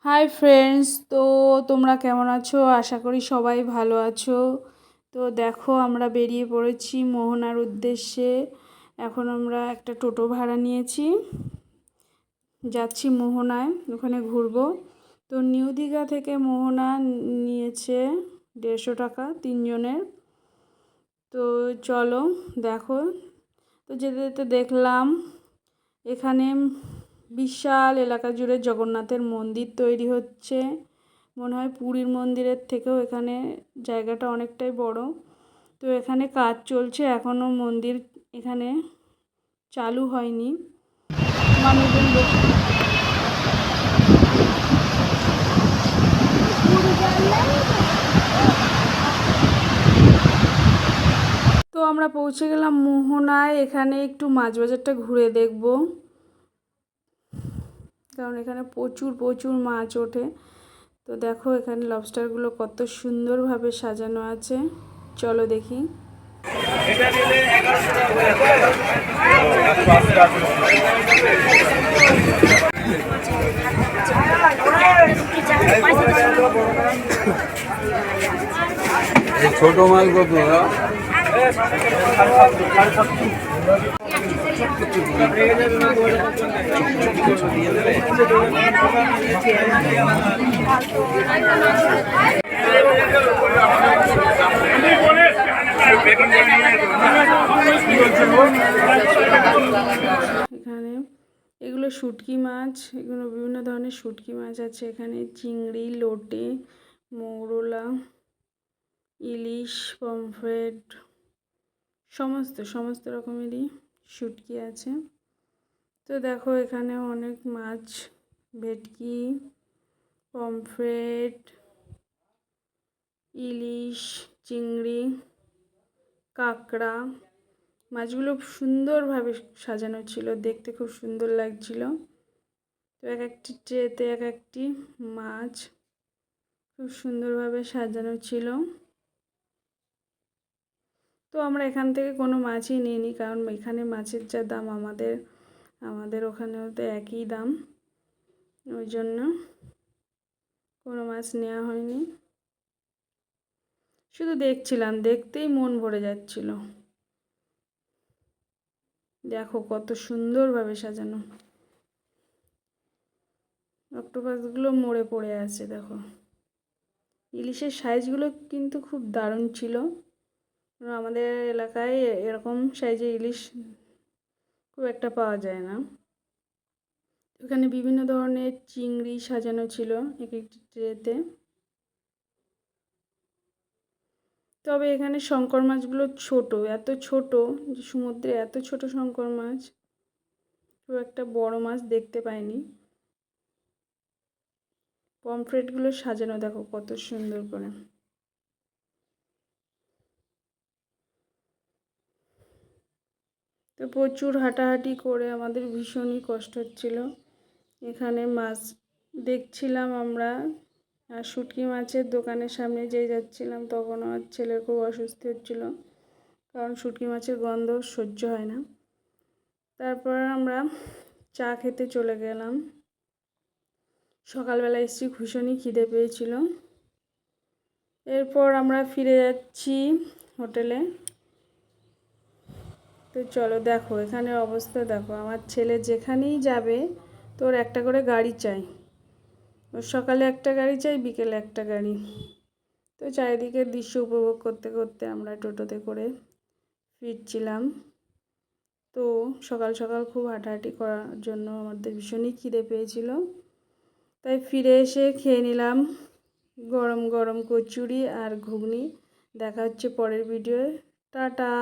Hi friends, তো তোমরা কেমন আছো? আশা করি সবাই ভালো আছো। তো দেখো, আমরা বেরিয়ে পড়েছি মোহনার উদ্দেশ্যে। এখন আমরা একটা টোটো ভাড়া নিয়েছি, যাচ্ছি মোহনায়, ওখানে ঘুরবো। তো নিউ দীঘা থেকে মোহনা নিয়েছে 150 টাকা 3 জনের। তো চলো দেখো। তো যেতে যেতে দেখলাম এখানে বিশাল এলাকা জুড়ে জগন্নাথের মন্দির তৈরি হচ্ছে। মনে হয় পুরীর মন্দিরের থেকেও এখানে জায়গাটা অনেকটাই বড়। তো এখানে কাজ চলছে, এখনও মন্দির এখানে চালু হয়নি। মানুষজন তো আমরা পৌঁছে গেলাম মোহনায়। এখানে একটু মাছ বাজারটা ঘুরে দেখব, কারণ এখানে প্রচুর প্রচুর মাছ ওঠে। তো দেখো এখানে লবস্টারগুলো কত সুন্দরভাবে সাজানো আছে, চলো দেখি। ছোট মাল কত? এখানে এগুলো শুটকি মাছ, এগুলো বিভিন্ন ধরনের শুটকি মাছ আছে। এখানে চিংড়ি, লোটে, মৌরলা, ইলিশ, পমফ্রেট, সমস্ত রকমেরই শুটকি আছে। তো দেখো এখানে অনেক মাছ, ভেটকি, পমফ্রেট, ইলিশ, চিংড়ি, কাঁকড়া। মাছগুলো সুন্দরভাবে সাজানো ছিল, দেখতে খুব সুন্দর লাগছিল। তো এক একটি ট্রেতে এক একটি মাছ খুব সুন্দরভাবে সাজানো ছিল। তো আমরা এখান থেকে কোনো মাছই নিইনি, কারণ এখানে মাছের যা দাম, আমাদের ওখানেও তো একই দাম, ওই জন্য কোনো মাছ নেওয়া হয়নি। শুধু দেখছিলাম, দেখতেই মন ভরে যাচ্ছিল। দেখো কত সুন্দরভাবে সাজানো। অক্টোপাসগুলো মরে পড়ে আছে দেখো। ইলিশের সাইজগুলো কিন্তু খুব দারুণ ছিল। আমাদের এলাকায় এরকম সাইজের ইলিশ খুব একটা পাওয়া যায় না। এখানে বিভিন্ন ধরনের চিংড়ি সাজানো ছিল এক একটি ট্রেতে। তবে এখানে শঙ্কর মাছগুলো ছোট, এত ছোট যে সমুদ্রে এত ছোট শঙ্কর মাছ খুব একটা বড় মাছ দেখতে পাইনি। পমফ্রেটগুলো সাজানো দেখো কত সুন্দর করে। তো প্রচুর হাঁটাহাঁটি করে আমাদের ভীষণই কষ্ট হচ্ছিল। এখানে মাছ দেখছিলাম আমরা, আর শুটকি মাছের দোকানের সামনে যেই যাচ্ছিলাম তখন আমার ছেলের খুব অস্বস্তি হচ্ছিল, কারণ শুটকি মাছের গন্ধ সহ্য হয় না। তারপর আমরা চা খেতে চলে গেলাম। সকালবেলা এসেছি, ভীষণই খিদে পেয়েছিল। এরপর আমরা ফিরে যাচ্ছি হোটেলে। তো চলো দেখো এখানের অবস্থা দেখো। আমার ছেলে যেখানেই যাবে তোর একটা করে গাড়ি চাই, ওর সকালে একটা গাড়ি চাই, বিকেলে একটা গাড়ি। তো চারিদিকের দৃশ্য উপভোগ করতে করতে আমরা টোটোতে করে ফিরছিলাম। তো সকাল সকাল খুব হাঁটাহাঁটি করার জন্য আমাদের ভীষণই খিদে পেয়েছিল, তাই ফিরে এসে খেয়ে নিলাম গরম গরম কচুরি আর ঘুগনি। দেখা হচ্ছে পরের ভিডিওয়ে। টাটা।